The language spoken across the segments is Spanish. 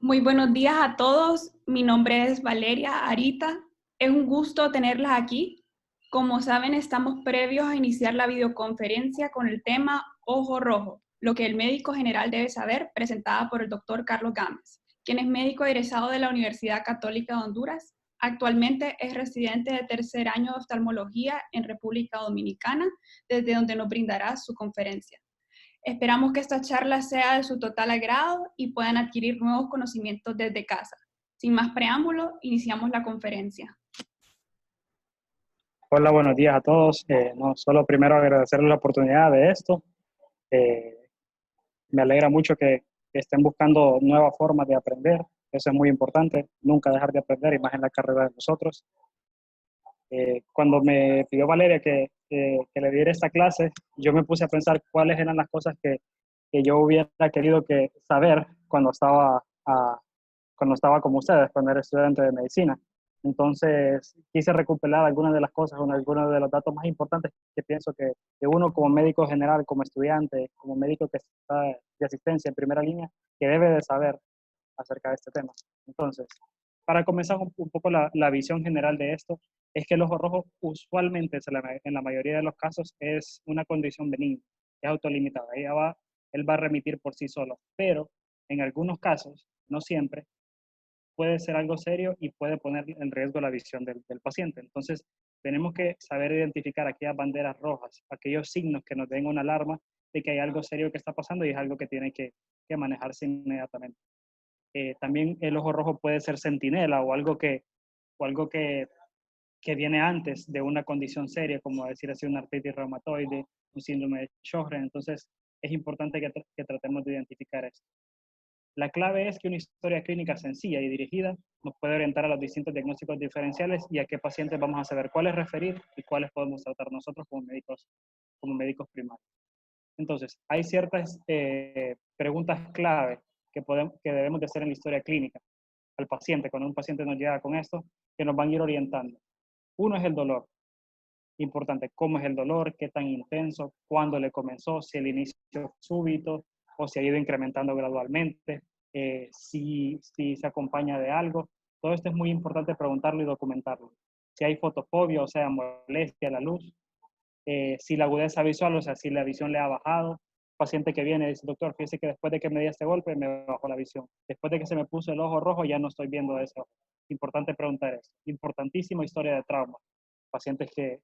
Muy buenos días a todos. Mi nombre es Valeria Arita. Es un gusto tenerlas aquí. Como saben, estamos previos a iniciar la videoconferencia con el tema Ojo Rojo, lo que el médico general debe saber, presentada por el doctor Carlos Gámez, quien es médico egresado de la Universidad Católica de Honduras. Actualmente es residente de tercer año de oftalmología en República Dominicana, desde donde nos brindará su conferencia. Esperamos que esta charla sea de su total agrado y puedan adquirir nuevos conocimientos desde casa. Sin más preámbulo, iniciamos la conferencia. Hola, buenos días a todos. No, solo primero agradecerles la oportunidad de esto. Eh, Me alegra mucho que estén buscando nuevas formas de aprender. Eso es muy importante, nunca dejar de aprender, y más en la carrera de nosotros. Cuando me pidió Valeria que le diera esta clase, yo me puse a pensar cuáles eran las cosas que yo hubiera querido saber cuando estaba como ustedes, cuando era estudiante de medicina. Entonces, quise recopilar algunas de las cosas, algunos de los datos más importantes que pienso que uno como médico general, como estudiante, como médico que está de asistencia en primera línea, que debe de saber acerca de este tema. Entonces, para comenzar un poco la visión general de esto, es que el ojo rojo usualmente, en la mayoría de los casos, es una condición benigna, es autolimitada. Él va a remitir por sí solo, pero en algunos casos, no siempre, puede ser algo serio y puede poner en riesgo la visión del paciente. Entonces, tenemos que saber identificar aquellas banderas rojas, aquellos signos que nos den una alarma de que hay algo serio que está pasando y es algo que tiene que manejarse inmediatamente. También el ojo rojo puede ser centinela o algo que viene antes de una condición seria, como decir así, una artritis reumatoide, un síndrome de Sjögren. Entonces, es importante que tratemos de identificar esto. La clave es que una historia clínica sencilla y dirigida nos puede orientar a los distintos diagnósticos diferenciales y a qué pacientes vamos a saber cuáles referir y cuáles podemos tratar nosotros como médicos primarios. Entonces, hay ciertas preguntas clave que debemos de hacer en la historia clínica al paciente, cuando un paciente nos llega con esto, que nos van a ir orientando. Uno es el dolor. Importante, cómo es el dolor, qué tan intenso, cuándo le comenzó, si el inicio fue súbito o si ha ido incrementando gradualmente, si se acompaña de algo. Todo esto es muy importante preguntarlo y documentarlo. Si hay fotofobia, o sea, molestia a la luz, si la agudeza visual, o sea, si la visión le ha bajado. Paciente que viene y dice, doctor, fíjese que después de que me di este golpe me bajó la visión. Después de que se me puso el ojo rojo ya no estoy viendo eso. Importante preguntar eso. Importantísima historia de trauma. Pacientes que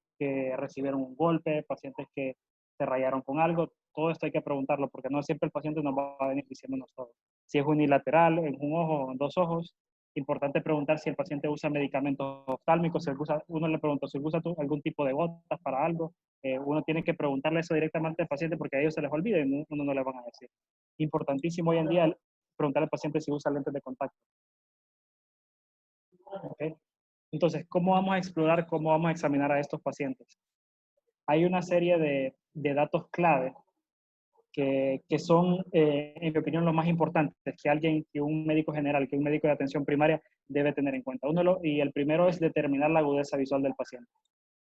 recibieron un golpe, pacientes que se rayaron con algo. Todo esto hay que preguntarlo porque no siempre el paciente nos va a venir diciéndonos todo. Si es unilateral, en un ojo o en dos ojos, importante preguntar si el paciente usa medicamentos oftálmicos. Uno le pregunta si usa algún tipo de gotas para algo. Uno tiene que preguntarle eso directamente al paciente porque a ellos se les olvida y uno no le van a decir. Importantísimo hoy en día preguntarle al paciente si usa lentes de contacto. ¿Okay? Entonces, ¿cómo vamos a explorar, cómo vamos a examinar a estos pacientes? Hay una serie de datos clave que son, en mi opinión, los más importantes que un médico general, que un médico de atención primaria debe tener en cuenta. Y el primero es determinar la agudeza visual del paciente.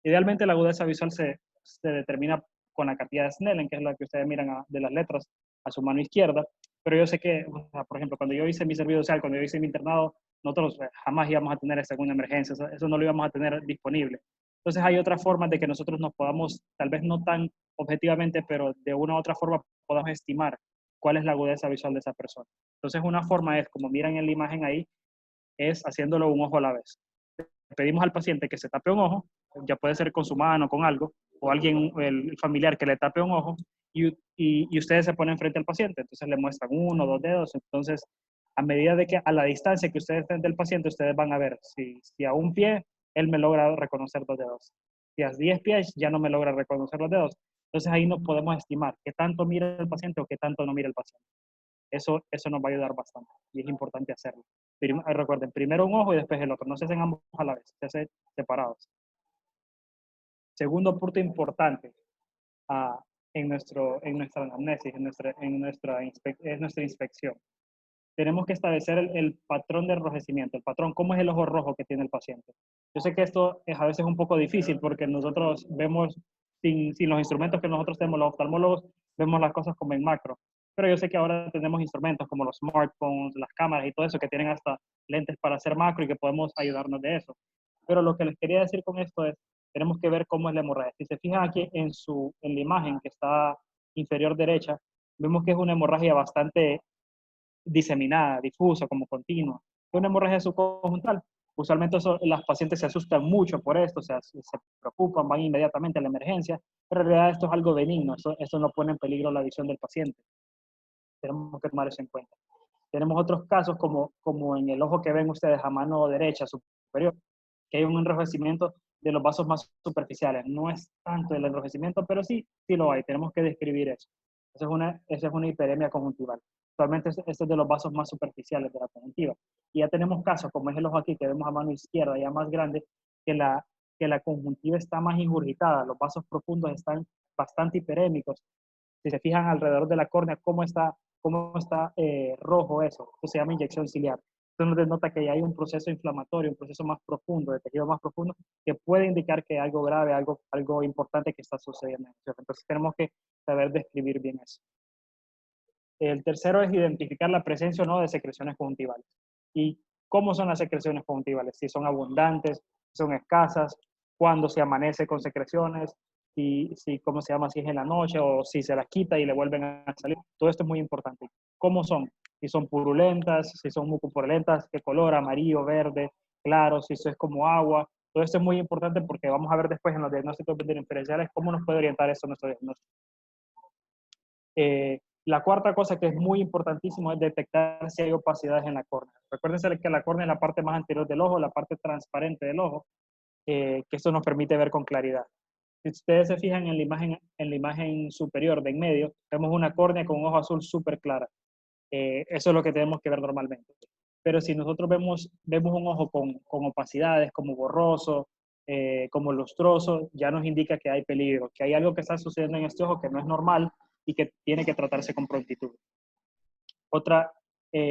Idealmente la agudeza visual se determina con la cantidad de Snellen, que es la que ustedes miran de las letras a su mano izquierda, pero yo sé que, o sea, por ejemplo, cuando yo hice mi servicio social, cuando yo hice mi internado, nosotros jamás íbamos a tener esa segunda emergencia, eso no lo íbamos a tener disponible. Entonces hay otras formas de que nosotros nos podamos, tal vez no tan objetivamente, pero de una u otra forma podamos estimar cuál es la agudeza visual de esa persona. Entonces una forma es, como miran en la imagen ahí, es haciéndolo un ojo a la vez. Pedimos al paciente que se tape un ojo, ya puede ser con su mano, con algo, o alguien, el familiar que le tape un ojo, y ustedes se ponen frente al paciente, entonces le muestran uno, dos dedos, entonces a medida de que a la distancia que ustedes estén del paciente, ustedes van a ver si a un pie él me logra reconocer dos dedos, si a 10 pies ya no me logra reconocer los dedos, entonces ahí nos podemos estimar qué tanto mira el paciente o qué tanto no mira el paciente. Eso nos va a ayudar bastante y es importante hacerlo. Recuerden, primero un ojo y después el otro. No se hacen ambos a la vez, se hacen separados. Segundo punto importante en nuestra anamnesis, en nuestra inspección. Tenemos que establecer el patrón de enrojecimiento, el patrón, cómo es el ojo rojo que tiene el paciente. Yo sé que esto es a veces un poco difícil porque nosotros vemos, sin los instrumentos que nosotros tenemos, los oftalmólogos, vemos las cosas como en macro. pero yo sé que ahora tenemos instrumentos como los smartphones, las cámaras y todo eso que tienen hasta lentes para hacer macro y que podemos ayudarnos de eso. Pero lo que les quería decir con esto es, tenemos que ver cómo es la hemorragia. Si se fijan aquí en la imagen que está inferior derecha, vemos que es una hemorragia bastante diseminada, difusa, como continua. Es una hemorragia subconjuntal. Usualmente las pacientes se asustan mucho por esto, se preocupan, van inmediatamente a la emergencia, pero en realidad esto es algo benigno, eso no pone en peligro la visión del paciente. Tenemos que tomar eso en cuenta. Tenemos otros casos como en el ojo que ven ustedes a mano derecha superior, que hay un enrojecimiento de los vasos más superficiales. No es tanto el enrojecimiento, pero sí lo hay. Tenemos que describir eso. Esa es una hiperemia conjuntival. Actualmente este es de los vasos más superficiales de la conjuntiva. Y ya tenemos casos, como es el ojo aquí, que vemos a mano izquierda, ya más grande, que la conjuntiva está más ingurgitada. Los vasos profundos están bastante hiperémicos. Si se fijan alrededor de la córnea, cómo está rojo eso. Eso se llama inyección ciliar. Esto nos denota que ya hay un proceso inflamatorio, un proceso más profundo, de tejido más profundo, que puede indicar que hay algo grave, algo importante que está sucediendo. Entonces tenemos que saber describir bien eso. El tercero es identificar la presencia o no de secreciones conjuntivales. ¿Y cómo son las secreciones conjuntivales? Si son abundantes, si son escasas, cuándo se amanece con secreciones, ¿cómo se llama? Si es en la noche o si se las quita y le vuelven a salir. Todo esto es muy importante. ¿Cómo son? Si son purulentas, si son mucopurulentas, qué color, amarillo, verde, claro, si eso es como agua. Todo esto es muy importante porque vamos a ver después en los diagnósticos diferenciales cómo nos puede orientar eso nuestro diagnóstico. La cuarta cosa que es muy importantísimo es detectar si hay opacidades en la córnea. Recuérdense que la córnea es la parte más anterior del ojo, la parte transparente del ojo, que eso nos permite ver con claridad. Si ustedes se fijan en la imagen superior de en medio, vemos una córnea con un ojo azul súper clara. Eso es lo que tenemos que ver normalmente. Pero si nosotros vemos un ojo con opacidades, como borroso, como lustroso, ya nos indica que hay peligro, que hay algo que está sucediendo en este ojo que no es normal y que tiene que tratarse con prontitud.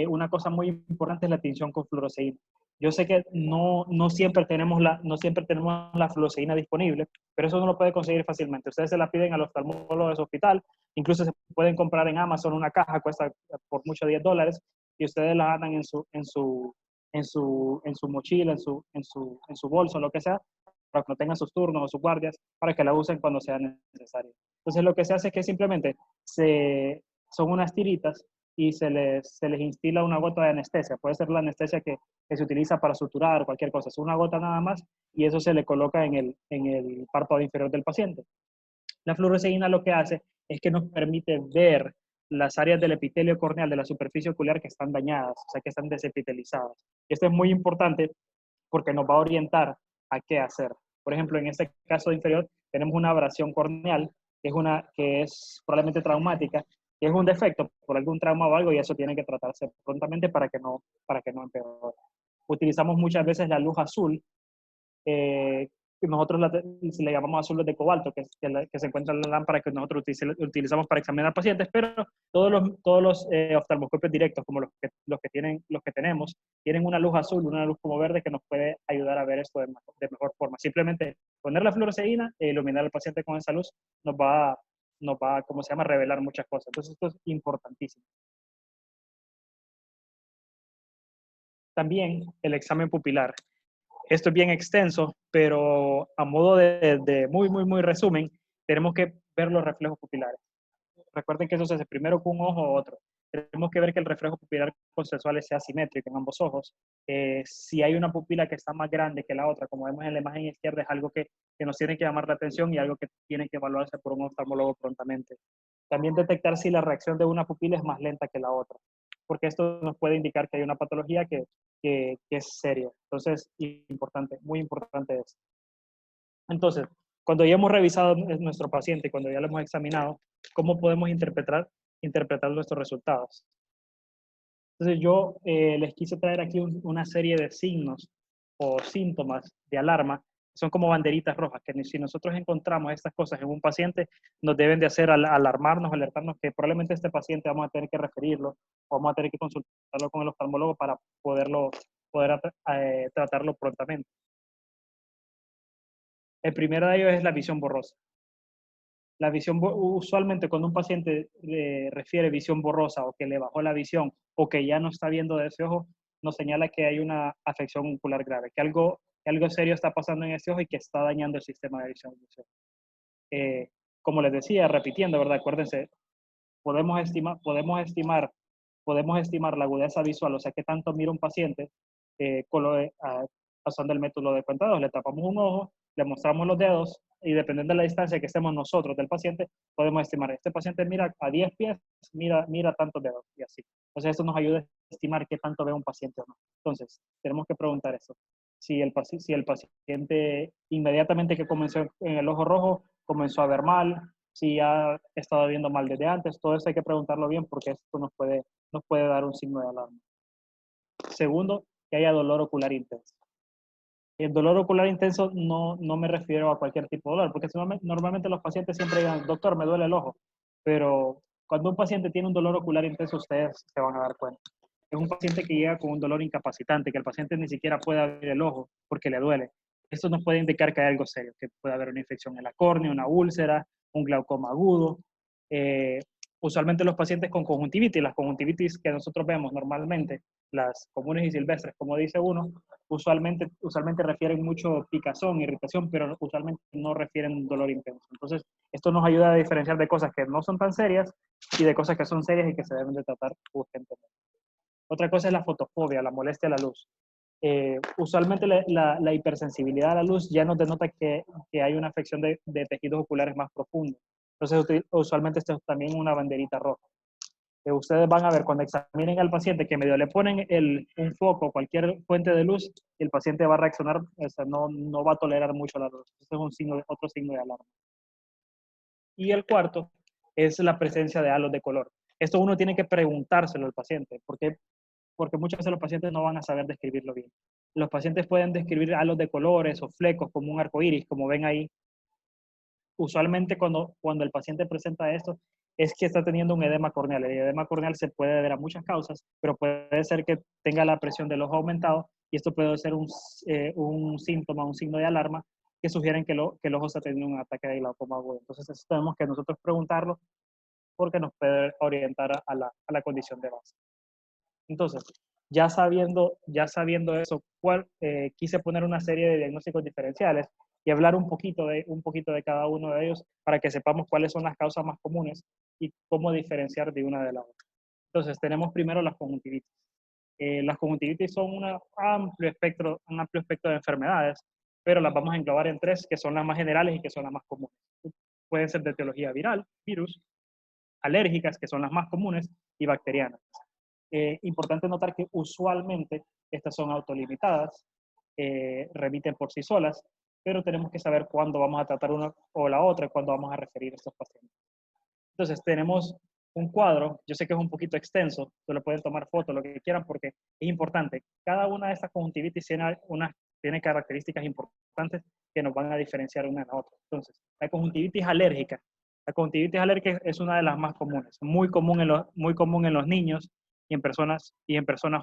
Una cosa muy importante es la tinción con fluoresceína. Yo sé que no siempre tenemos la fluoresceína disponible, pero eso no lo puede conseguir fácilmente. Ustedes se la piden al oftalmólogo de su hospital, incluso se pueden comprar en Amazon una caja, cuesta por mucho $10, y ustedes la andan en su mochila, en su bolso, lo que sea, para que no tengan sus turnos o sus guardias, para que la usen cuando sea necesario. Entonces lo que se hace es que simplemente son unas tiritas y se les instila una gota de anestesia. Puede ser la anestesia que se utiliza para suturar o cualquier cosa. Es una gota nada más y eso se le coloca en el párpado inferior del paciente. La fluoresceína lo que hace es que nos permite ver las áreas del epitelio corneal de la superficie ocular que están dañadas, o sea, que están desepitelizadas. Esto es muy importante porque nos va a orientar a qué hacer. Por ejemplo, en este caso inferior tenemos una abrasión corneal que es probablemente traumática, que es un defecto por algún trauma o algo y eso tiene que tratarse prontamente para que no empeore. Utilizamos muchas veces la luz azul, que nosotros le llamamos azules de cobalto, que se encuentra en la lámpara que nosotros utilizamos para examinar pacientes, pero todos los oftalmoscopios directos, como los que tenemos, tienen una luz azul, una luz como verde que nos puede ayudar a ver esto de mejor forma. Simplemente poner la fluoresceína e iluminar al paciente con esa luz nos va, ¿cómo se llama?, revelar muchas cosas. Entonces esto es importantísimo. También el examen pupilar. Esto es bien extenso, pero a modo de muy, muy, muy resumen, tenemos que ver los reflejos pupilares. Recuerden que eso se hace primero con un ojo o otro. Tenemos que ver que el reflejo pupilar consensual sea simétrico en ambos ojos. Si hay una pupila que está más grande que la otra, como vemos en la imagen izquierda, es algo que nos tiene que llamar la atención y algo que tiene que evaluarse por un oftalmólogo prontamente. También detectar si la reacción de una pupila es más lenta que la otra, porque esto nos puede indicar que hay una patología que es seria. Entonces, importante, muy importante es. Entonces, cuando ya hemos revisado nuestro paciente, cuando ya lo hemos examinado, ¿cómo podemos interpretar nuestros resultados? Entonces, yo les quise traer aquí una serie de signos o síntomas de alarma, que son como banderitas rojas, que si nosotros encontramos estas cosas en un paciente, nos deben de hacer alarmarnos, alertarnos que probablemente este paciente vamos a tener que referirlo, o vamos a tener que consultarlo con el oftalmólogo para poder tratarlo prontamente. El primero de ellos es la visión borrosa. La visión, usualmente cuando un paciente refiere visión borrosa o que le bajó la visión o que ya no está viendo de ese ojo, nos señala que hay una afección ocular grave, que algo serio está pasando en ese ojo y que está dañando el sistema de visión. Como les decía, repitiendo, ¿verdad? Acuérdense, podemos estimar la agudeza visual, o sea, qué tanto mira un paciente pasando el método de cuenta 2. Le tapamos un ojo, le mostramos los dedos y dependiendo de la distancia que estemos nosotros del paciente, podemos estimar, este paciente mira a 10 pies, mira tantos dedos y así. Entonces, esto nos ayuda a estimar qué tanto ve un paciente o no. Entonces, tenemos que preguntar eso. Si el paciente inmediatamente que comenzó en el ojo rojo, comenzó a ver mal, si ha estado viendo mal desde antes, todo eso hay que preguntarlo bien porque esto nos puede dar un signo de alarma. Segundo, que haya dolor ocular intenso. El dolor ocular intenso no me refiero a cualquier tipo de dolor, porque normalmente los pacientes siempre digan, doctor, me duele el ojo, pero cuando un paciente tiene un dolor ocular intenso, ustedes se van a dar cuenta. Es un paciente que llega con un dolor incapacitante, que el paciente ni siquiera puede abrir el ojo porque le duele. Esto nos puede indicar que hay algo serio, que puede haber una infección en la córnea, una úlcera, un glaucoma agudo. Usualmente los pacientes con conjuntivitis, las conjuntivitis que nosotros vemos normalmente, las comunes y silvestres, como dice uno, usualmente refieren mucho picazón, irritación, pero usualmente no refieren dolor intenso. Entonces, esto nos ayuda a diferenciar de cosas que no son tan serias y de cosas que son serias y que se deben de tratar urgentemente. Otra cosa es la fotofobia, la molestia a la luz. Usualmente la hipersensibilidad a la luz ya nos denota que hay una afección de tejidos oculares más profundos. Entonces, usualmente esto es también una banderita roja. Ustedes van a ver cuando examinen al paciente que medio le ponen un foco, cualquier fuente de luz, el paciente va a reaccionar, o sea, no va a tolerar mucho la luz. Este es otro signo de alarma. Y el cuarto es la presencia de halos de color. Esto uno tiene que preguntárselo al paciente, porque muchas veces los pacientes no van a saber describirlo bien. Los pacientes pueden describir halos de colores o flecos como un arco iris, como ven ahí. Usualmente cuando el paciente presenta esto, es que está teniendo un edema corneal. El edema corneal se puede deber a muchas causas, pero puede ser que tenga la presión del ojo aumentado y esto puede ser un síntoma, un signo de alarma que sugieren que el ojo está teniendo un ataque de glaucoma agudo. Entonces, eso tenemos que nosotros preguntarlo porque nos puede orientar a la condición de base. Entonces, ya sabiendo eso, quise poner una serie de diagnósticos diferenciales y hablar un poquito de cada uno de ellos para que sepamos cuáles son las causas más comunes y cómo diferenciar de una de la otra. Entonces, tenemos primero las conjuntivitis. Las conjuntivitis son un amplio espectro de enfermedades, pero las vamos a englobar en tres, que son las más generales y que son las más comunes. Pueden ser de etiología viral, virus, alérgicas, que son las más comunes, y bacterianas. Importante notar que usualmente estas son autolimitadas, remiten por sí solas, pero tenemos que saber cuándo vamos a tratar una o la otra y cuándo vamos a referir a estos pacientes. Entonces, tenemos un cuadro, yo sé que es un poquito extenso, solo pueden tomar fotos, lo que quieran, porque es importante. Cada una de estas conjuntivitis tiene características importantes que nos van a diferenciar una de la otra. Entonces, la conjuntivitis alérgica. La conjuntivitis alérgica es una de las más comunes, muy común en los niños y en personas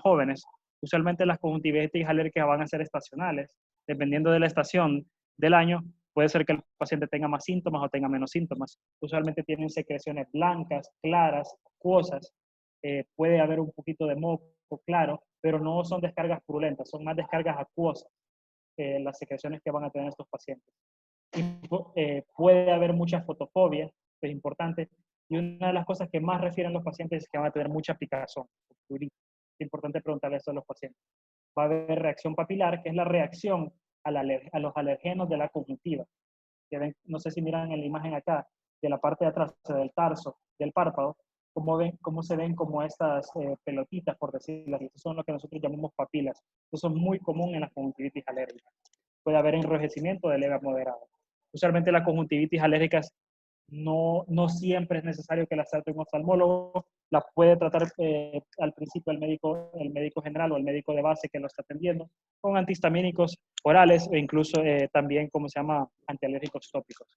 jóvenes. Usualmente las conjuntivitis alérgicas van a ser estacionales. Dependiendo de la estación del año, puede ser que el paciente tenga más síntomas o tenga menos síntomas. Usualmente tienen secreciones blancas, claras, acuosas. Puede haber un poquito de moco, claro, pero no son descargas purulentas, son más descargas acuosas las secreciones que van a tener estos pacientes. Puede haber mucha fotofobia, es importante. Y una de las cosas que más refieren los pacientes es que van a tener mucha picazón. Es importante preguntarle eso a los pacientes. Va a haber reacción papilar, que es la reacción a los alergenos de la conjuntiva. Que ven, no sé si miran en la imagen acá, de la parte de atrás, del tarso, del párpado, cómo se ven como estas pelotitas, por decirlo así. Estos son lo que nosotros llamamos papilas. Eso es muy común en las conjuntivitis alérgicas. Puede haber enrojecimiento de leve a moderado. Usualmente las conjuntivitis alérgicas no siempre es necesario que las trate un oftalmólogo, la puede tratar al principio el médico general o el médico de base que lo está atendiendo, con antihistamínicos orales o incluso también, ¿cómo se llama?, antialérgicos tópicos.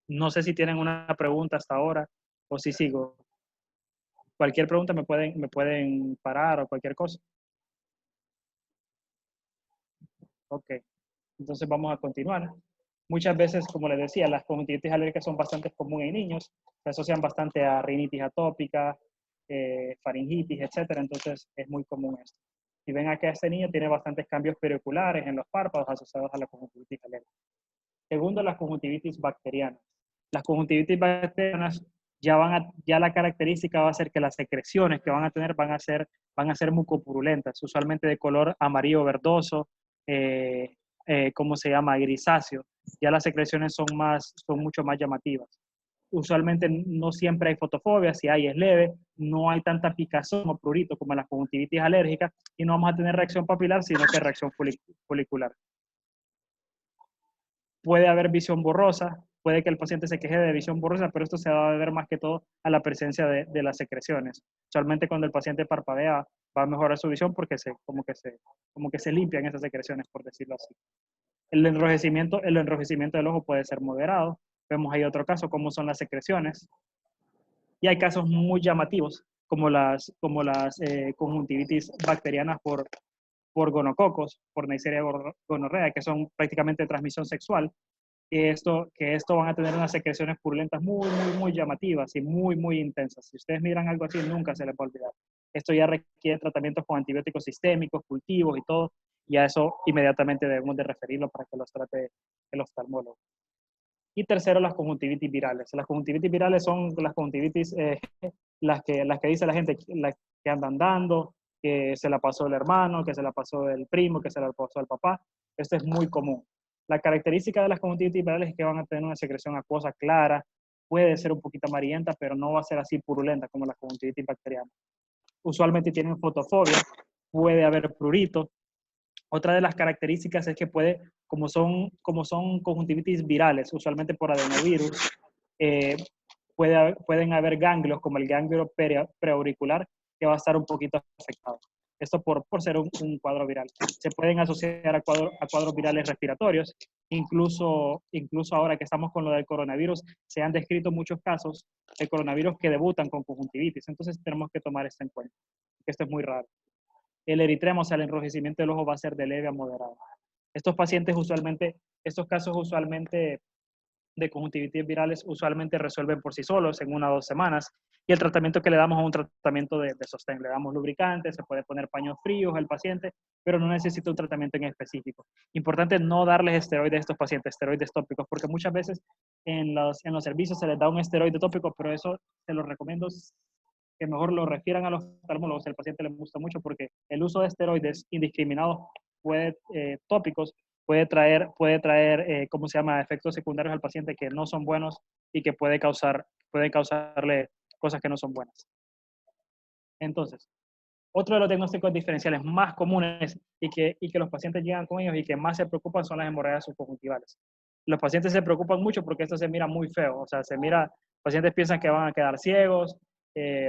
No sé si tienen una pregunta hasta ahora o si sigo. Cualquier pregunta me pueden parar o cualquier cosa. Ok, entonces vamos a continuar. Muchas veces, como les decía, las conjuntivitis alérgicas son bastante comunes en niños, se asocian bastante a rinitis atópica, faringitis, etcétera. Entonces es muy común esto. Si ven acá, este niño tiene bastantes cambios perioculares en los párpados asociados a la conjuntivitis alérgica. Segundo, las conjuntivitis bacterianas. Las conjuntivitis bacterianas ya la característica va a ser que las secreciones que van a tener van a ser mucopurulentas, usualmente de color amarillo verdoso, ¿cómo se llama? Grisáceo. Ya las secreciones son mucho más llamativas. Usualmente no siempre hay fotofobia, si hay es leve, no hay tanta picazón o prurito como en las conjuntivitis alérgicas y no vamos a tener reacción papilar, sino que reacción folicular. Puede haber visión borrosa, puede que el paciente se queje de visión borrosa, pero esto se va a deber más que todo a la presencia de las secreciones. Usualmente cuando el paciente parpadea va a mejorar su visión porque como que se limpian esas secreciones, por decirlo así. El enrojecimiento del ojo puede ser moderado. Vemos ahí otro caso, como son las secreciones. Y hay casos muy llamativos, como las conjuntivitis bacterianas por gonococos, por Neisseria gonorrea, que son prácticamente de transmisión sexual, que esto van a tener unas secreciones purulentas muy, muy, muy llamativas y muy, muy intensas. Si ustedes miran algo así, nunca se les va a olvidar. Esto ya requiere tratamientos con antibióticos sistémicos, cultivos y todo, y a eso inmediatamente debemos de referirlo para que los trate el oftalmólogo. Y tercero, las conjuntivitis virales. Las conjuntivitis virales son las conjuntivitis, las que dice la gente, las que andan dando, que se la pasó el hermano, que se la pasó el primo, que se la pasó el papá. Esto es muy común. La característica de las conjuntivitis virales es que van a tener una secreción acuosa clara, puede ser un poquito amarillenta, pero no va a ser así purulenta como las conjuntivitis bacterianas. Usualmente tienen fotofobia, puede haber prurito. Otra de las características es que como son conjuntivitis virales, usualmente por adenovirus, pueden haber ganglios como el ganglio preauricular que va a estar un poquito afectado. Esto por ser un cuadro viral. Se pueden asociar a cuadros virales respiratorios. Incluso ahora que estamos con lo del coronavirus, se han descrito muchos casos de coronavirus que debutan con conjuntivitis. Entonces tenemos que tomar esto en cuenta, que esto es muy raro. El eritrema, o sea, el enrojecimiento del ojo va a ser de leve a moderado. Estos casos usualmente de conjuntivitis virales usualmente resuelven por sí solos en 1 o 2 semanas y el tratamiento que le damos es un tratamiento de sostén. Le damos lubricante, se puede poner paños fríos al paciente, pero no necesita un tratamiento en específico. Importante no darles esteroides a estos pacientes, esteroides tópicos, porque muchas veces en los servicios se les da un esteroide tópico, pero eso se los recomiendo que mejor lo refieran a los oftalmólogos si al paciente le gusta mucho, porque el uso de esteroides indiscriminados tópicos puede traer ¿cómo se llama?, efectos secundarios al paciente que no son buenos y que puede causarle cosas que no son buenas. Entonces, otro de los diagnósticos diferenciales más comunes y que los pacientes llegan con ellos y que más se preocupan son las hemorragias subconjuntivales. Los pacientes se preocupan mucho porque esto se mira muy feo, o sea, pacientes piensan que van a quedar ciegos,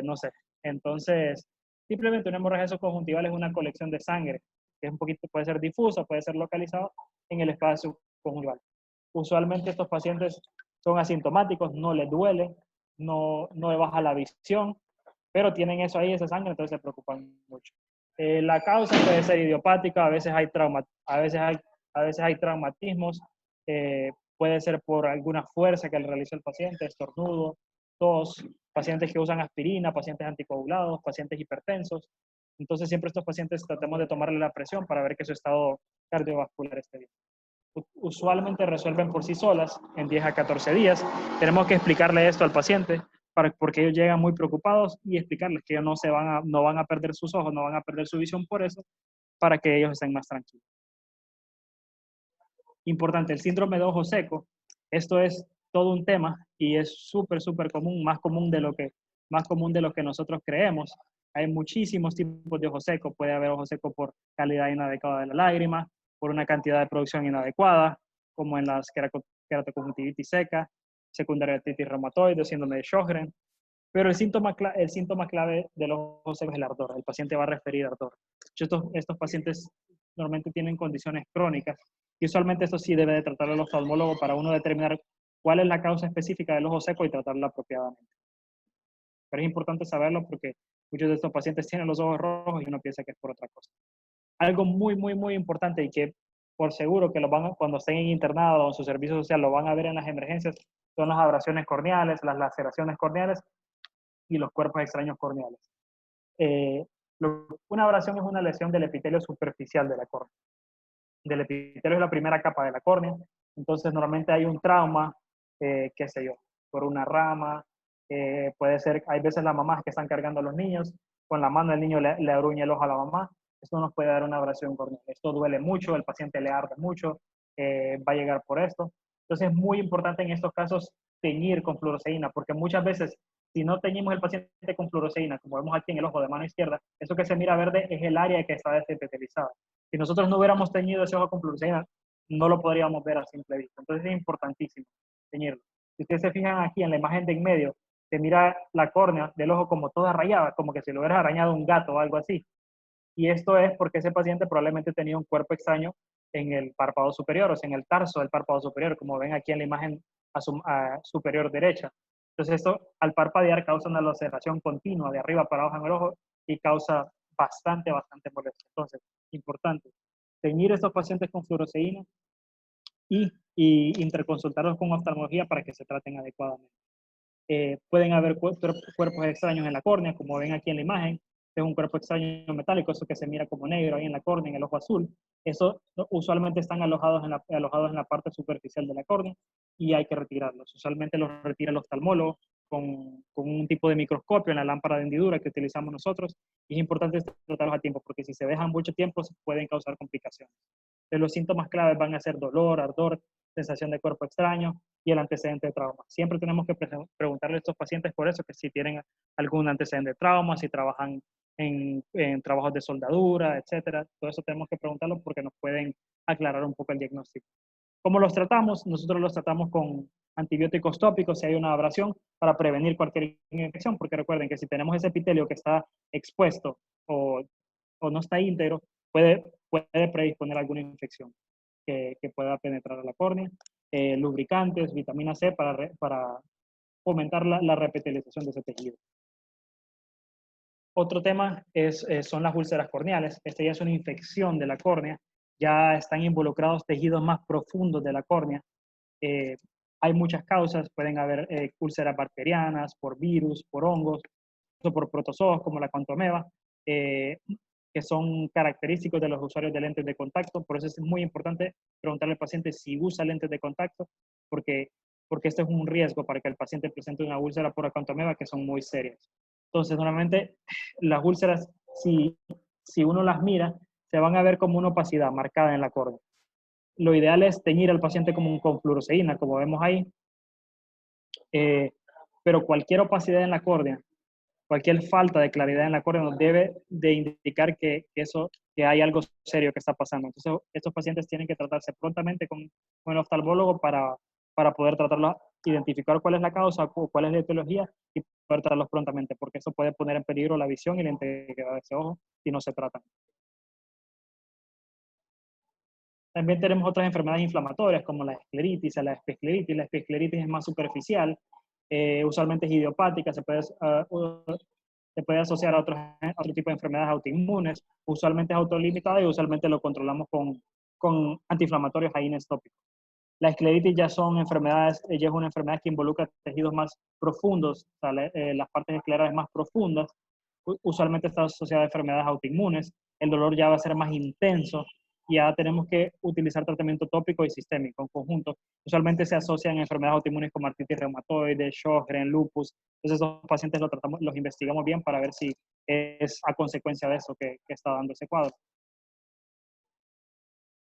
no sé. Entonces, simplemente una hemorragia subconjuntival es una colección de sangre que es puede ser difusa, puede ser localizado en el espacio subconjuntival. Usualmente estos pacientes son asintomáticos, no les duele, no les baja la visión, pero tienen eso ahí, esa sangre, entonces se preocupan mucho. La causa puede ser idiopática, a veces hay traumatismos, puede ser por alguna fuerza que le realizó el paciente, estornudo, tos, pacientes que usan aspirina, pacientes anticoagulados, pacientes hipertensos. Entonces siempre estos pacientes tratamos de tomarle la presión para ver que su estado cardiovascular esté bien. Usualmente resuelven por sí solas en 10 a 14 días. Tenemos que explicarle esto al paciente porque ellos llegan muy preocupados y explicarles que ellos no van a perder sus ojos, no van a perder su visión por eso, para que ellos estén más tranquilos. Importante, el síndrome de ojo seco, esto es todo un tema y es súper, súper común, más común de lo que nosotros creemos. Hay muchísimos tipos de ojo seco, puede haber ojo seco por calidad inadecuada de la lágrima, por una cantidad de producción inadecuada, como en las keratoconjuntivitis seca, secundaria artritis reumatoide, síndrome de Sjögren. Pero el síntoma clave del ojo seco es el ardor. El paciente va a referir ardor. Estos pacientes normalmente tienen condiciones crónicas y usualmente esto sí debe de tratarlo el oftalmólogo para uno determinar cuál es la causa específica del ojo seco y tratarla apropiadamente. Pero es importante saberlo porque muchos de estos pacientes tienen los ojos rojos y uno piensa que es por otra cosa. Algo muy, muy, muy importante y que por seguro que cuando estén en internado o en su servicio social lo van a ver en las emergencias, son las abrasiones corneales, las laceraciones corneales y los cuerpos extraños corneales. Una abrasión es una lesión del epitelio superficial de la córnea. Del epitelio es la primera capa de la córnea, entonces normalmente hay un trauma, qué sé yo, por una rama, puede ser, hay veces las mamás que están cargando a los niños, con la mano el niño le aruña el ojo a la mamá, esto nos puede dar una abrasión corneal. Esto duele mucho, el paciente le arde mucho, va a llegar por esto. Entonces es muy importante en estos casos teñir con fluoresceína, porque muchas veces si no teñimos el paciente con fluoresceína, como vemos aquí en el ojo de mano izquierda, eso que se mira verde es el área que está desepitelizada. Si nosotros no hubiéramos teñido ese ojo con fluoresceína, no lo podríamos ver a simple vista. Entonces es importantísimo teñirlo. Si ustedes se fijan aquí en la imagen de en medio, se mira la córnea del ojo como toda rayada, como que si lo hubiera arañado un gato o algo así. Y esto es porque ese paciente probablemente tenía un cuerpo extraño en el párpado superior, o sea, en el tarso del párpado superior, como ven aquí en la imagen superior derecha. Entonces esto al parpadear causa una laceración continua de arriba para abajo en el ojo y causa bastante molestia. Entonces, importante, teñir a estos pacientes con fluoresceína y interconsultarlos con oftalmología para que se traten adecuadamente. Pueden haber cuerpos extraños en la córnea, como ven aquí en la imagen. Es un cuerpo extraño metálico, eso que se mira como negro ahí en la córnea, en el ojo azul. Eso usualmente están alojados en la parte superficial de la córnea y hay que retirarlos. Usualmente los retira el oftalmólogo con un tipo de microscopio en la lámpara de hendidura que utilizamos nosotros. Y es importante tratarlos a tiempo, porque si se dejan mucho tiempo pueden causar complicaciones. Entonces, los síntomas claves van a ser dolor, ardor, sensación de cuerpo extraño y el antecedente de trauma. Siempre tenemos que preguntarle a estos pacientes por eso, que si tienen algún antecedente de trauma, si trabajan en trabajos de soldadura, etcétera. Todo eso tenemos que preguntarlo porque nos pueden aclarar un poco el diagnóstico. ¿Cómo los tratamos? Nosotros los tratamos con antibióticos tópicos si hay una abrasión para prevenir cualquier infección, porque recuerden que si tenemos ese epitelio que está expuesto o no está íntegro, puede predisponer a alguna infección que pueda penetrar a la córnea. Lubricantes, vitamina C para fomentar la repetilización de ese tejido. Otro tema son las úlceras corneales. Esta ya es una infección de la córnea. Ya están involucrados tejidos más profundos de la córnea. Hay muchas causas. Pueden haber úlceras bacterianas, por virus, por hongos, o por protozoos como la Quantumeva, que son característicos de los usuarios de lentes de contacto. Por eso es muy importante preguntarle al paciente si usa lentes de contacto, porque esto es un riesgo para que el paciente presente una úlcera por Quantumeva que son muy serias. Entonces, normalmente las úlceras, si uno las mira, se van a ver como una opacidad marcada en la córnea. Lo ideal es teñir al paciente con fluoresceína, como vemos ahí, pero cualquier opacidad en la córnea, cualquier falta de claridad en la córnea nos debe de indicar que hay algo serio que está pasando. Entonces, estos pacientes tienen que tratarse prontamente con el oftalmólogo para poder tratarlos, identificar cuál es la causa o cuál es la etiología y poder tratarlos prontamente, porque eso puede poner en peligro la visión y la integridad de ese ojo si no se tratan. También tenemos otras enfermedades inflamatorias como la escleritis, la epiescleritis. La epiescleritis es más superficial, usualmente es idiopática, se puede asociar a otro tipo de enfermedades autoinmunes, usualmente es autolimitada y usualmente lo controlamos con antiinflamatorios AINES tópicos. La escleritis ya es una enfermedad que involucra tejidos más profundos, o sea, las partes esclerales más profundas, usualmente está asociada a enfermedades autoinmunes, el dolor ya va a ser más intenso, y ya tenemos que utilizar tratamiento tópico y sistémico en conjunto. Usualmente se asocian a enfermedades autoinmunes como artritis reumatoide, Sjögren, lupus. Entonces, esos pacientes los investigamos bien para ver si es a consecuencia de eso que está dando ese cuadro.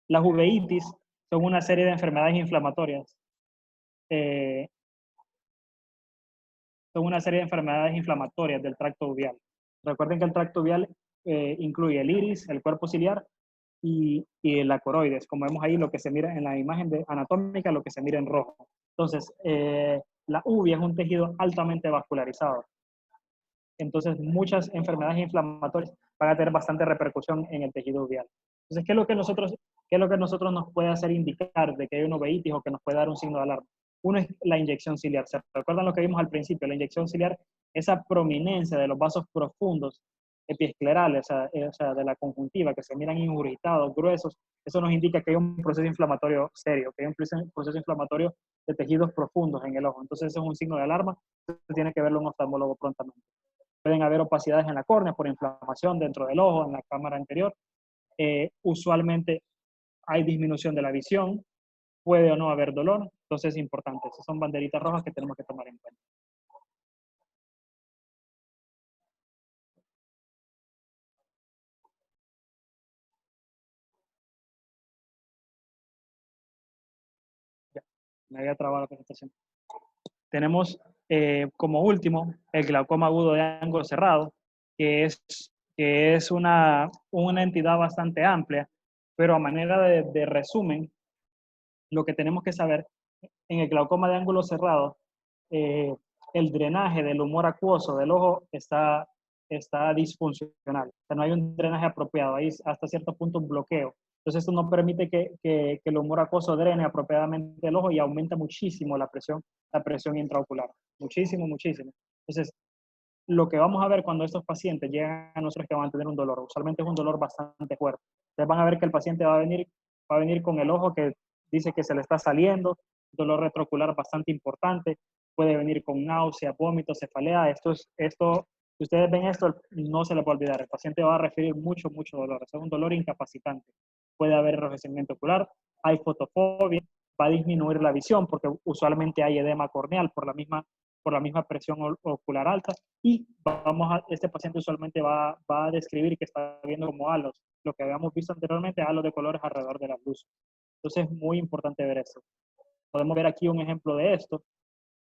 Las uveitis son una serie de enfermedades inflamatorias. Son una serie de enfermedades inflamatorias del tracto uveal. Recuerden que el tracto uveal incluye el iris, el cuerpo ciliar y la coroides, como vemos ahí lo que se mira en la imagen anatómica, lo que se mira en rojo. Entonces, la uvea es un tejido altamente vascularizado. Entonces, muchas enfermedades inflamatorias van a tener bastante repercusión en el tejido uveal. Entonces, ¿qué es lo que nosotros nos puede hacer indicar de que hay una uveitis o que nos puede dar un signo de alarma? Uno es la inyección ciliar. ¿Se recuerdan lo que vimos al principio? La inyección ciliar, esa prominencia de los vasos profundos epiesclerales, o sea, de la conjuntiva, que se miran ingurgitados, gruesos, eso nos indica que hay un proceso inflamatorio serio, que hay un proceso inflamatorio de tejidos profundos en el ojo. Entonces, eso es un signo de alarma, tiene que verlo un oftalmólogo prontamente. Pueden haber opacidades en la córnea por inflamación dentro del ojo, en la cámara anterior. Usualmente hay disminución de la visión, puede o no haber dolor, entonces es importante. Esas son banderitas rojas que tenemos que tomar en cuenta. Ya, me había trabado la presentación. Tenemos como último el glaucoma agudo de ángulo cerrado, que es una entidad bastante amplia, pero a manera de resumen, lo que tenemos que saber, en el glaucoma de ángulo cerrado, el drenaje del humor acuoso del ojo está disfuncional. O sea, no hay un drenaje apropiado, hay hasta cierto punto un bloqueo. Entonces, esto no permite que el humor acuoso drene apropiadamente el ojo y aumenta muchísimo la presión intraocular. Muchísimo, muchísimo. Entonces, lo que vamos a ver cuando estos pacientes llegan a nosotros es que van a tener un dolor. Usualmente es un dolor bastante fuerte. Ustedes van a ver que el paciente va a venir con el ojo que dice que se le está saliendo, dolor retroocular bastante importante, puede venir con náusea, vómitos, cefalea. Si ustedes ven esto, no se les va a olvidar. El paciente va a referir mucho, mucho dolor. Es un dolor incapacitante. Puede haber enrojecimiento ocular, hay fotofobia, va a disminuir la visión porque usualmente hay edema corneal por la misma presión ocular alta y este paciente usualmente va a describir que está viendo como halos, lo que habíamos visto anteriormente, halos de colores alrededor de la luz. Entonces es muy importante ver eso. Podemos ver aquí un ejemplo de esto.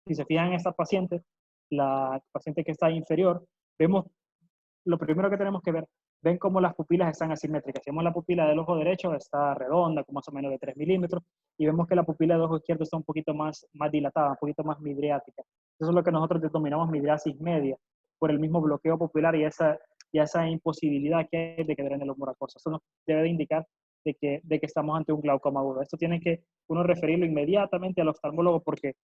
Si se fijan en esta paciente, la paciente que está inferior, vemos, lo primero que tenemos que ver, ven cómo las pupilas están asimétricas. Si vemos la pupila del ojo derecho, está redonda, con más o menos de 3 milímetros, y vemos que la pupila del ojo izquierdo está un poquito más dilatada, un poquito más midriática. Eso es lo que nosotros denominamos midriasis media, por el mismo bloqueo pupilar y esa imposibilidad que hay de que drene el humor acuoso. Eso nos debe de indicar de que estamos ante un glaucoma agudo. Esto tiene que uno referirlo inmediatamente al oftalmólogo porque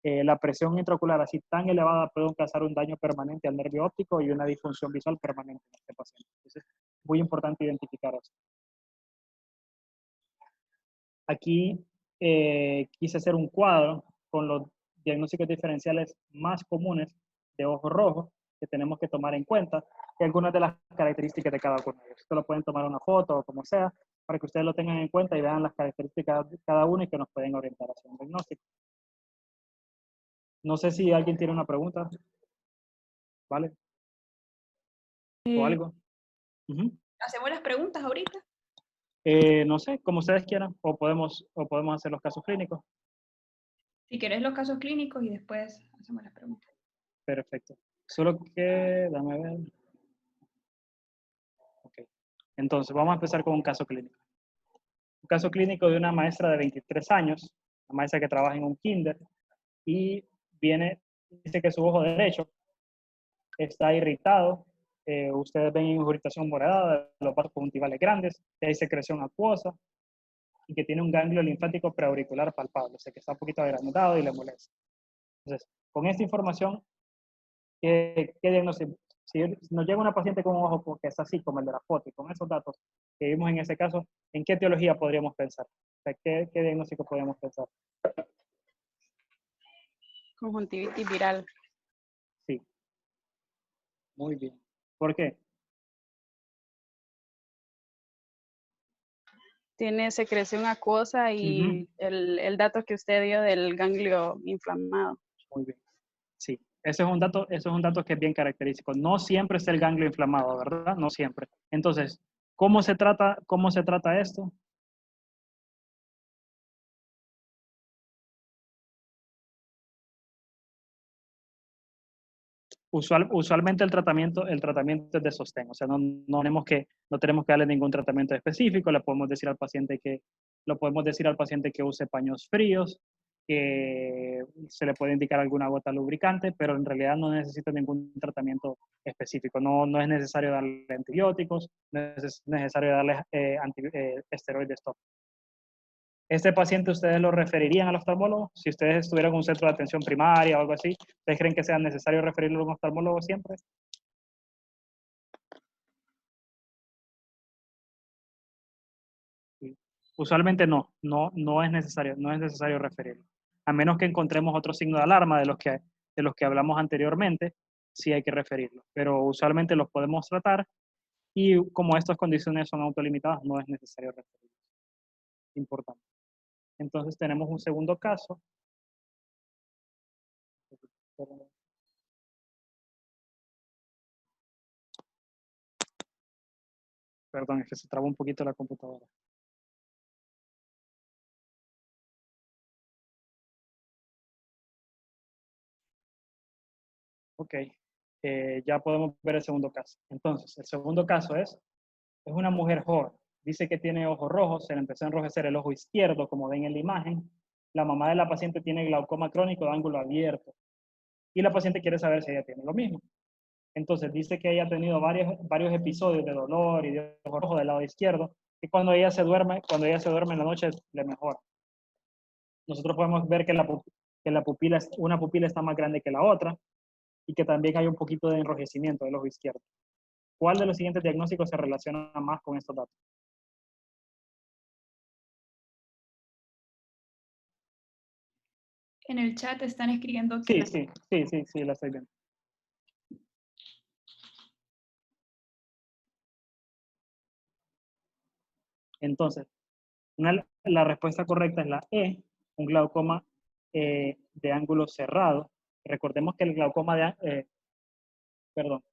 la presión intraocular así tan elevada puede causar un daño permanente al nervio óptico y una disfunción visual permanente en este paciente. Entonces, es muy importante identificar eso. Aquí quise hacer un cuadro con los diagnósticos diferenciales más comunes de ojo rojo que tenemos que tomar en cuenta y algunas de las características de cada uno de ellos. Esto lo pueden tomar una foto o como sea para que ustedes lo tengan en cuenta y vean las características de cada uno y que nos pueden orientar hacia un diagnóstico. No sé si alguien tiene una pregunta, ¿vale? ¿O algo? ¿Hacemos las preguntas ahorita? No sé, como ustedes quieran, o podemos hacer los casos clínicos. Si querés los casos clínicos y después hacemos las preguntas. Perfecto. Solo que, dame ver. Ok. Entonces, vamos a empezar con un caso clínico. Un caso clínico de una maestra de 23 años, una maestra que trabaja en un kinder, y dice que su ojo derecho está irritado. Ustedes ven ingurgitación morada, los vasos conjuntivales grandes, que hay secreción acuosa, y que tiene un ganglio linfático preauricular palpable, o sea que está un poquito agrandado y le molesta. Entonces, con esta información, ¿qué diagnóstico? Si nos llega una paciente con un ojo que es así, como el de la foto, y con esos datos que vimos en ese caso, ¿en qué etiología podríamos pensar? O sea, ¿qué diagnóstico podríamos pensar? Conjuntivitis viral. Sí. Muy bien. ¿Por qué? Tiene secreción acuosa y el dato que usted dio del ganglio inflamado. Muy bien. Sí. Eso es un dato que es bien característico. No siempre es el ganglio inflamado, ¿verdad? No siempre. Entonces, ¿cómo se trata esto? Usualmente el tratamiento es de sostén, o sea, no tenemos que darle ningún tratamiento específico, lo podemos decir al paciente que use paños fríos, que se le puede indicar alguna gota lubricante, pero en realidad no necesita ningún tratamiento específico, no es necesario darle antibióticos, no es necesario darle esteroides tópicos. ¿Este paciente ustedes lo referirían al oftalmólogo? Si ustedes estuvieran en un centro de atención primaria o algo así, ¿ustedes creen que sea necesario referirlo a un oftalmólogo siempre? Usualmente no es necesario referirlo. A menos que encontremos otro signo de alarma de los que hablamos anteriormente, sí hay que referirlo. Pero usualmente los podemos tratar y como estas condiciones son autolimitadas, no es necesario referirlos. Importante. Entonces tenemos un segundo caso. Perdón, es que se trabó un poquito la computadora. Ok, ya podemos ver el segundo caso. Entonces, el segundo caso es una mujer joven. Dice que tiene ojos rojos, se le empezó a enrojecer el ojo izquierdo, como ven en la imagen. La mamá de la paciente tiene glaucoma crónico de ángulo abierto. Y la paciente quiere saber si ella tiene lo mismo. Entonces dice que ella ha tenido varios episodios de dolor y de ojo rojo del lado izquierdo, que cuando ella se duerme en la noche le mejora. Nosotros podemos ver que una pupila está más grande que la otra y que también hay un poquito de enrojecimiento del ojo izquierdo. ¿Cuál de los siguientes diagnósticos se relaciona más con estos datos? En el chat están escribiendo que Sí, la estoy viendo. Entonces, la respuesta correcta es la E, un glaucoma de ángulo cerrado. Recordemos que el glaucoma perdón,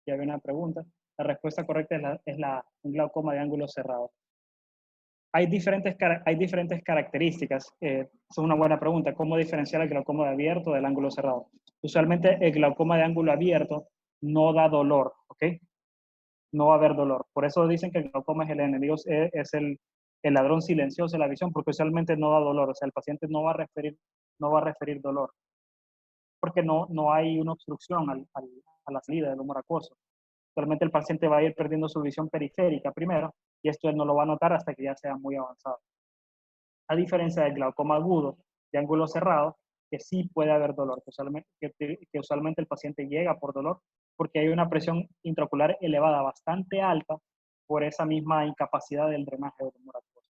ya había una pregunta. La respuesta correcta es un glaucoma de ángulo cerrado. Hay diferentes características. Es una buena pregunta. ¿Cómo diferenciar el glaucoma de abierto del ángulo cerrado? Usualmente el glaucoma de ángulo abierto no da dolor, ¿ok? No va a haber dolor. Por eso dicen que el glaucoma es el enemigo, es el ladrón silencioso de la visión, porque usualmente no da dolor. O sea, el paciente no va a referir dolor, porque no hay una obstrucción a la salida del humor acuoso. Usualmente el paciente va a ir perdiendo su visión periférica primero, y esto él no lo va a notar hasta que ya sea muy avanzado. A diferencia del glaucoma agudo de ángulo cerrado, que sí puede haber dolor, que usualmente el paciente llega por dolor, porque hay una presión intraocular elevada bastante alta por esa misma incapacidad del drenaje del humor acuoso.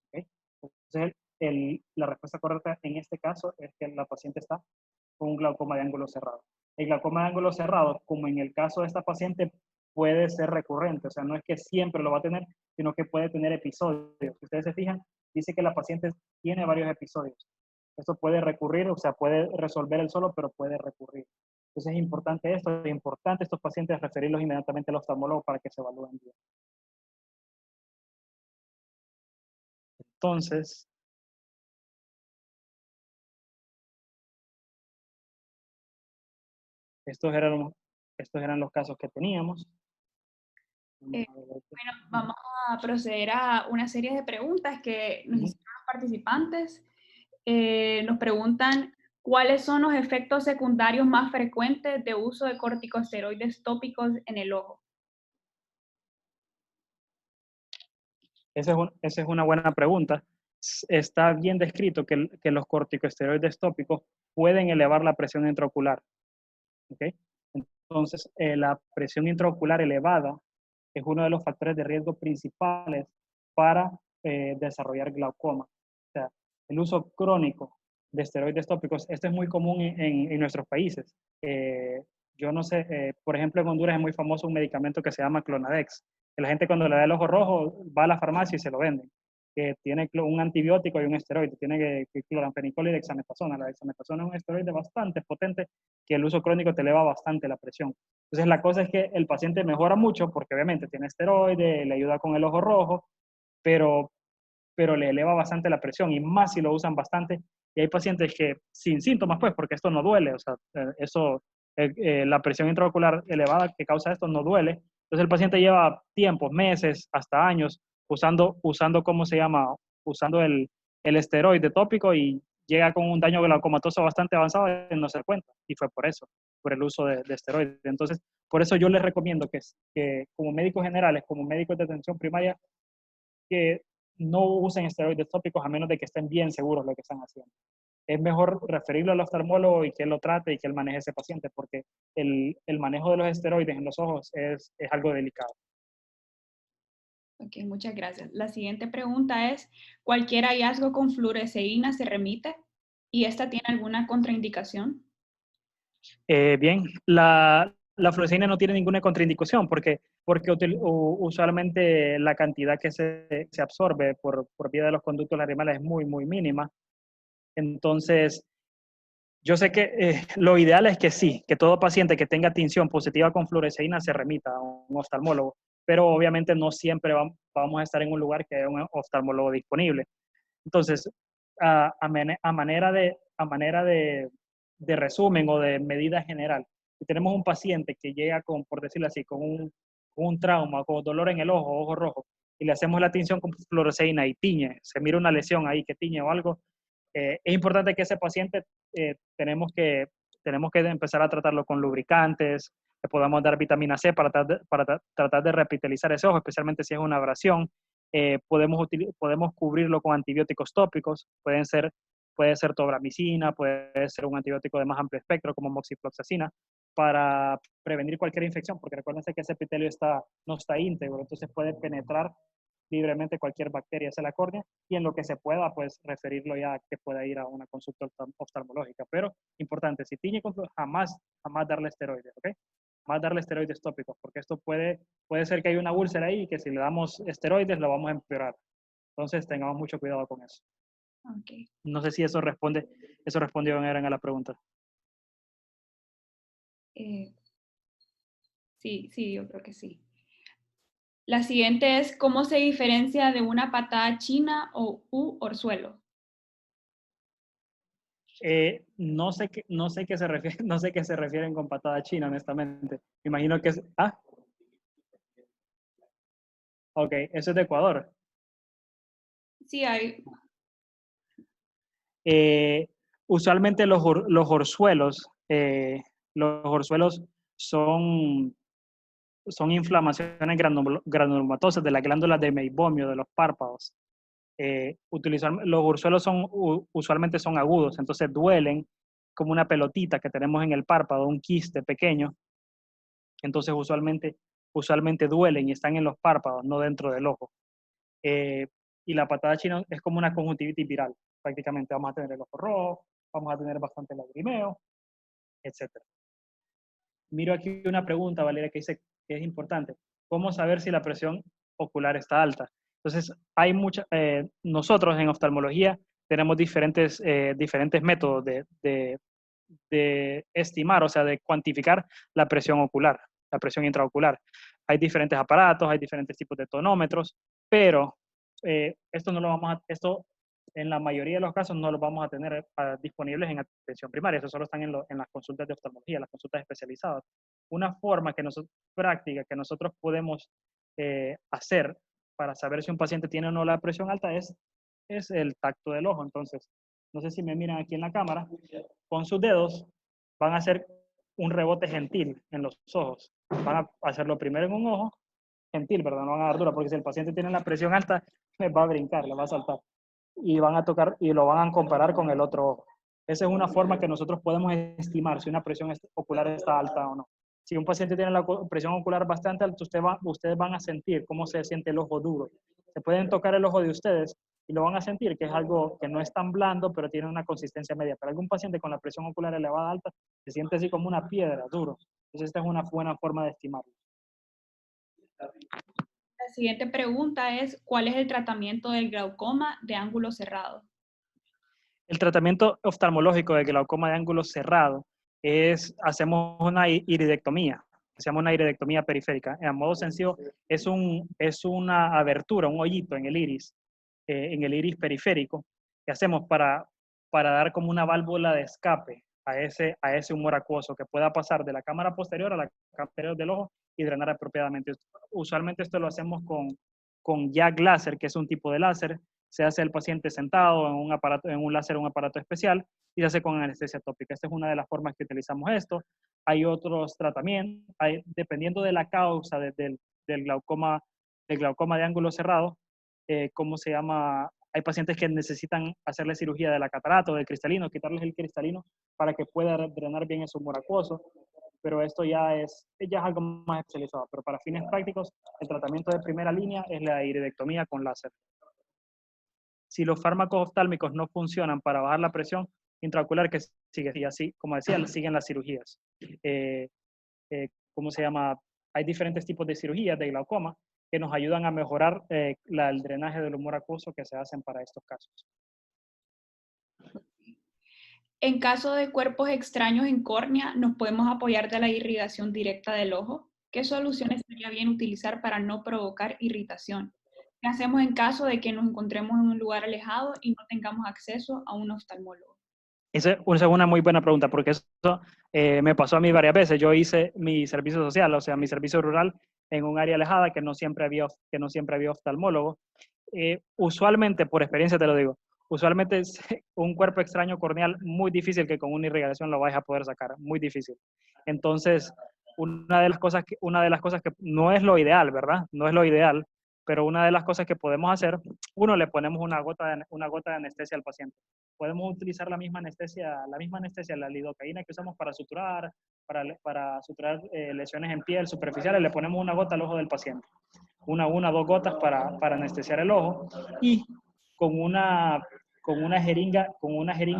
¿Okay? Entonces, la respuesta correcta en este caso es que la paciente está con un glaucoma de ángulo cerrado. El glaucoma de ángulo cerrado, como en el caso de esta paciente, puede ser recurrente, o sea, no es que siempre lo va a tener, sino que puede tener episodios. Si ustedes se fijan, dice que la paciente tiene varios episodios. Esto puede recurrir, o sea, puede resolver el solo, pero puede recurrir. Entonces es importante estos pacientes referirlos inmediatamente al oftalmólogo para que se evalúen bien. Entonces, estos eran los casos que teníamos. bueno, vamos a proceder a una serie de preguntas que nos hicieron los participantes. Nos preguntan cuáles son los efectos secundarios más frecuentes de uso de corticosteroides tópicos en el ojo. Esa es una buena pregunta. Está bien descrito que los corticosteroides tópicos pueden elevar la presión intraocular. ¿Okay? Entonces, la presión intraocular elevada es uno de los factores de riesgo principales para desarrollar glaucoma. O sea, el uso crónico de esteroides tópicos, esto es muy común en nuestros países. Yo no sé, por ejemplo, en Honduras es muy famoso un medicamento que se llama Clonadex, que la gente cuando le da el ojo rojo va a la farmacia y se lo venden, que tiene un antibiótico y un esteroide, tiene cloramfenicol y dexametasona. La dexametasona es un esteroide bastante potente que el uso crónico te eleva bastante la presión. Entonces la cosa es que el paciente mejora mucho porque obviamente tiene esteroide, le ayuda con el ojo rojo, pero le eleva bastante la presión y más si lo usan bastante. Y hay pacientes que sin síntomas, pues, porque esto no duele, o sea, la presión intraocular elevada que causa esto no duele. Entonces el paciente lleva tiempos, meses, hasta años usando ¿cómo se llama? Usando el esteroide tópico y llega con un daño glaucomatoso bastante avanzado y no se da cuenta. Y fue por eso, por el uso de esteroides. Entonces, por eso yo les recomiendo que como médicos generales, como médicos de atención primaria, que no usen esteroides tópicos a menos de que estén bien seguros de lo que están haciendo. Es mejor referirlo al oftalmólogo y que él lo trate y que él maneje a ese paciente, porque el manejo de los esteroides en los ojos es algo delicado. Ok, muchas gracias. La siguiente pregunta es, ¿cualquier hallazgo con fluoresceína se remite? ¿Y esta tiene alguna contraindicación? Bien, la fluoresceína no tiene ninguna contraindicación porque usualmente la cantidad que se absorbe por vía de los conductos lacrimales es muy, muy mínima. Entonces, yo sé que lo ideal es que sí, que todo paciente que tenga tinción positiva con fluoresceína se remita a un oftalmólogo, pero obviamente no siempre vamos a estar en un lugar que haya un oftalmólogo disponible. Entonces, a manera de resumen o de medida general, si tenemos un paciente que llega con, por decirlo así, con un trauma, con dolor en el ojo rojo, y le hacemos la tinción con fluoresceína y tiñe, se mira una lesión ahí que tiñe o algo, es importante que ese paciente tenemos que empezar a tratarlo con lubricantes, le podamos dar vitamina C para tratar de revitalizar ese ojo, especialmente si es una abrasión. Podemos cubrirlo con antibióticos tópicos, puede ser tobramicina, puede ser un antibiótico de más amplio espectro como moxifloxacina, para prevenir cualquier infección, porque recuérdense que ese epitelio no está íntegro, entonces puede penetrar libremente cualquier bacteria hacia la córnea y en lo que se pueda, pues referirlo ya a que pueda ir a una consulta oftalmológica. Pero importante, si tiñe con jamás darle esteroides, ¿ok? Más darle esteroides tópicos, porque esto puede ser que hay una úlcera ahí y que si le damos esteroides lo vamos a empeorar. Entonces tengamos mucho cuidado con eso. Ok. No sé si eso respondió bien a la pregunta. Eh, sí, sí, yo creo que sí. La siguiente es, ¿cómo se diferencia de una patada china o u orzuelo? No sé qué se refiere, no sé qué se refieren con patada china, honestamente. Me imagino que es, ok, eso es de Ecuador. Sí, hay. Eh, Usualmente los orzuelos son, son inflamaciones granulomatosas de las glándulas de meibomio de los párpados. Los orzuelos usualmente son agudos, entonces duelen como una pelotita que tenemos en el párpado, un quiste pequeño. Entonces usualmente duelen y están en los párpados, no dentro del ojo. Eh, y la patada china es como una conjuntivitis viral. Prácticamente vamos a tener el ojo rojo, vamos a tener bastante lagrimeo, etc. Miro aquí una pregunta, Valeria, que dice que es importante. ¿Cómo saber si la presión ocular está alta? Entonces, nosotros en oftalmología tenemos diferentes métodos de estimar, o sea, de cuantificar la presión ocular, la presión intraocular. Hay diferentes aparatos, hay diferentes tipos de tonómetros, pero esto en la mayoría de los casos no los vamos a tener disponibles en atención primaria, eso solo están en las consultas de oftalmología, las consultas especializadas. Una forma práctica que nosotros podemos hacer para saber si un paciente tiene o no la presión alta es el tacto del ojo. Entonces, no sé si me miran aquí en la cámara, con sus dedos van a hacer un rebote gentil en los ojos. Van a hacerlo primero en un ojo, gentil, ¿verdad? No van a dar dura, porque si el paciente tiene la presión alta, les va a brincar, le va a saltar. Y van a tocar y lo van a comparar con el otro ojo. Esa es una forma que nosotros podemos estimar si una presión ocular está alta o no. Si un paciente tiene la presión ocular bastante alta, ustedes van a sentir cómo se siente el ojo duro. Se pueden tocar el ojo de ustedes y lo van a sentir que es algo que no es tan blando, pero tiene una consistencia media. Para algún paciente con la presión ocular elevada alta, se siente así como una piedra, duro. Entonces esta es una buena forma de estimarlo. La siguiente pregunta es, ¿cuál es el tratamiento del glaucoma de ángulo cerrado? El tratamiento oftalmológico de glaucoma de ángulo cerrado hacemos una iridectomía, se llama una iridectomía periférica. En modo sencillo, es una abertura, un hoyito en el iris periférico, que hacemos para dar como una válvula de escape a ese humor acuoso que pueda pasar de la cámara posterior a la cámara anterior del ojo y drenar apropiadamente. Usualmente esto lo hacemos con jack láser, que es un tipo de láser. Se hace el paciente sentado en un láser, un aparato especial, y se hace con anestesia tópica. Esta es una de las formas que utilizamos esto. Hay otros tratamientos, dependiendo de la causa del glaucoma de ángulo cerrado, ¿cómo se llama? Hay pacientes que necesitan hacerle cirugía de la catarata o del cristalino, quitarles el cristalino para que pueda drenar bien ese humor acuoso. pero esto ya es algo más especializado. Pero para fines prácticos, el tratamiento de primera línea es la iridectomía con láser. Si los fármacos oftálmicos no funcionan para bajar la presión intraocular, que sigue, y así, como decía, siguen las cirugías. ¿Cómo se llama? Hay diferentes tipos de cirugías de glaucoma que nos ayudan a mejorar el drenaje del humor acuoso que se hacen para estos casos. En caso de cuerpos extraños en córnea, ¿nos podemos apoyar de la irrigación directa del ojo? ¿Qué soluciones sería bien utilizar para no provocar irritación? ¿Qué hacemos en caso de que nos encontremos en un lugar alejado y no tengamos acceso a un oftalmólogo? Esa es una muy buena pregunta, porque eso me pasó a mí varias veces. Yo hice mi servicio social, o sea, mi servicio rural en un área alejada que no siempre había oftalmólogo. Usualmente, por experiencia te lo digo, usualmente es un cuerpo extraño corneal muy difícil que con una irrigación lo vais a poder sacar, muy difícil. Entonces, una de las cosas que no es lo ideal, ¿verdad? No es lo ideal, pero una de las cosas que podemos hacer, uno, le ponemos una gota de anestesia al paciente. Podemos utilizar la misma anestesia, la lidocaína que usamos para suturar, lesiones en piel superficiales, le ponemos una gota al ojo del paciente. Dos gotas para anestesiar el ojo, y con una jeringa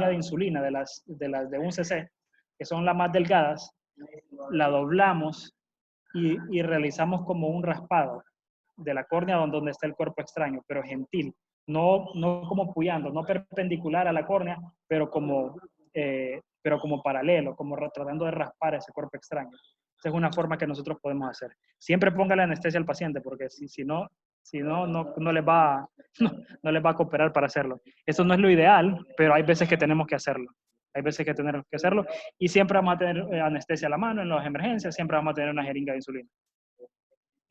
de insulina de las de 1 cc, que son las más delgadas, la doblamos y realizamos como un raspado de la córnea donde está el cuerpo extraño, pero gentil, no como puyando, no perpendicular a la córnea, pero como paralelo, como tratando de raspar ese cuerpo extraño. Esa es una forma que nosotros podemos hacer. Siempre póngale anestesia al paciente, porque si no les va a cooperar para hacerlo. Eso no es lo ideal, pero hay veces que tenemos que hacerlo. Y siempre vamos a tener anestesia a la mano en las emergencias, siempre vamos a tener una jeringa de insulina.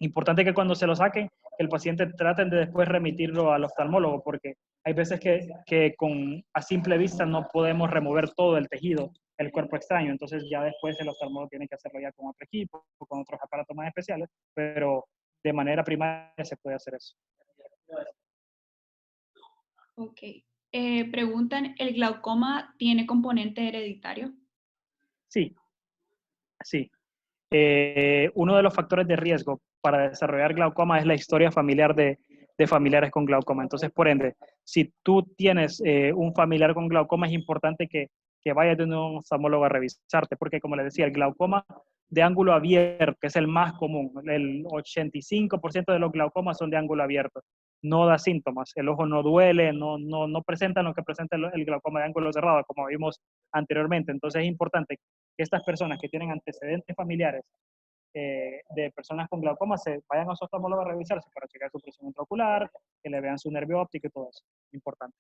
Importante que cuando se lo saquen, el paciente traten de después remitirlo al oftalmólogo, porque hay veces que a simple vista no podemos remover todo el tejido, el cuerpo extraño. Entonces ya después el oftalmólogo tiene que hacerlo ya con otro equipo, con otros aparatos más especiales, pero de manera primaria se puede hacer eso. Ok. Preguntan, ¿el glaucoma tiene componente hereditario? Sí. Uno de los factores de riesgo para desarrollar glaucoma es la historia familiar de familiares con glaucoma. Entonces, por ende, si tú tienes un familiar con glaucoma, es importante que vayas de un oftalmólogo a revisarte, porque como les decía, el glaucoma de ángulo abierto, que es el más común, el 85% de los glaucomas son de ángulo abierto, no da síntomas, el ojo no duele, no presenta lo que presenta el glaucoma de ángulo cerrado, como vimos anteriormente. Entonces es importante que estas personas que tienen antecedentes familiares de personas con glaucoma se vayan a su oftalmólogo a revisarse para checar su presión intraocular, que le vean su nervio óptico y todo eso. Importante.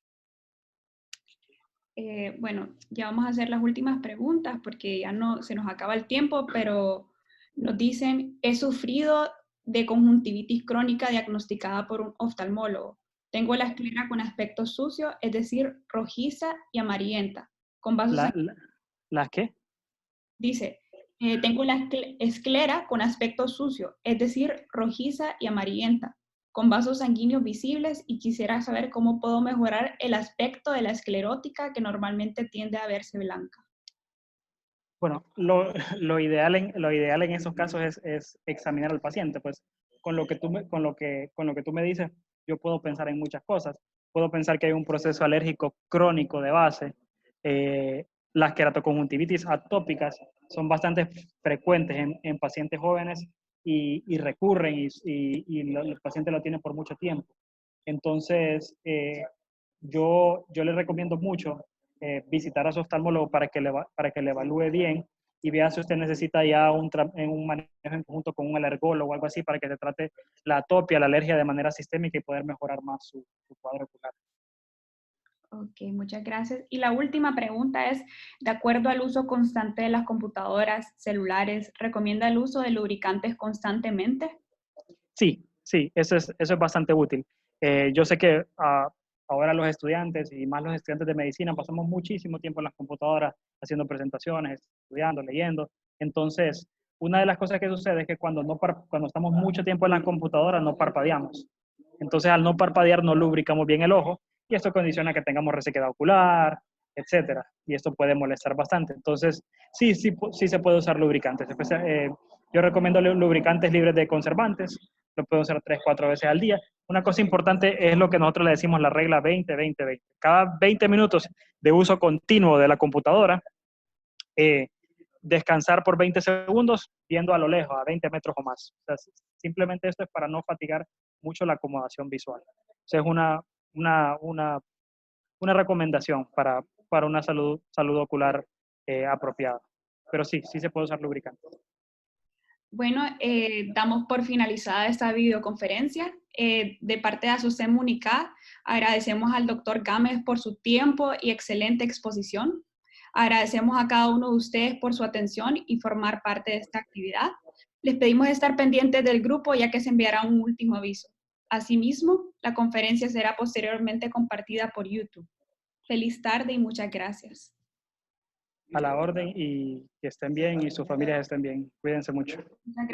Bueno, ya vamos a hacer las últimas preguntas porque ya no se nos acaba el tiempo, pero nos dicen, he sufrido de conjuntivitis crónica diagnosticada por un oftalmólogo. Tengo la esclera con aspecto sucio, es decir, rojiza y amarillenta, con vasos ¿Las qué? Dice, tengo la esclera con aspecto sucio, es decir, rojiza y amarillenta, con vasos sanguíneos visibles, y quisiera saber cómo puedo mejorar el aspecto de la esclerótica que normalmente tiende a verse blanca. Bueno, lo ideal en esos casos es examinar al paciente. Pues con lo que tú me dices, yo puedo pensar en muchas cosas. Puedo pensar que hay un proceso alérgico crónico de base. Las queratoconjuntivitis atópicas son bastante frecuentes en pacientes jóvenes y recurren y el paciente lo tiene por mucho tiempo. Entonces, yo le recomiendo mucho visitar a su oftalmólogo para que le evalúe bien y vea si usted necesita ya un manejo en conjunto con un alergólogo o algo así para que se trate la atopia, la alergia de manera sistémica y poder mejorar más su cuadro ocular. Ok, muchas gracias. Y la última pregunta es, de acuerdo al uso constante de las computadoras, celulares, ¿recomienda el uso de lubricantes constantemente? Sí, eso es bastante útil. Yo sé que ahora los estudiantes, y más los estudiantes de medicina, pasamos muchísimo tiempo en las computadoras haciendo presentaciones, estudiando, leyendo. Entonces, una de las cosas que sucede es que cuando estamos mucho tiempo en la computadora no parpadeamos. Entonces, al no parpadear no lubricamos bien el ojo y esto condiciona que tengamos resequedad ocular, etcétera. Y esto puede molestar bastante. Entonces, sí se puede usar lubricantes. Yo recomiendo lubricantes libres de conservantes. Lo pueden usar 3-4 veces al día. Una cosa importante es lo que nosotros le decimos la regla 20-20-20. Cada 20 minutos de uso continuo de la computadora, descansar por 20 segundos viendo a lo lejos, a 20 metros o más. O sea, simplemente esto es para no fatigar mucho la acomodación visual. O sea, es una recomendación para una salud ocular apropiada. Pero sí se puede usar lubricante. Bueno, damos por finalizada esta videoconferencia. De parte de ASUSEM Unicad, agradecemos al doctor Gámez por su tiempo y excelente exposición. Agradecemos a cada uno de ustedes por su atención y formar parte de esta actividad. Les pedimos estar pendientes del grupo ya que se enviará un último aviso. Asimismo, la conferencia será posteriormente compartida por YouTube. Feliz tarde y muchas gracias. A la orden y que estén bien y sus familias estén bien. Cuídense mucho. Muchas gracias.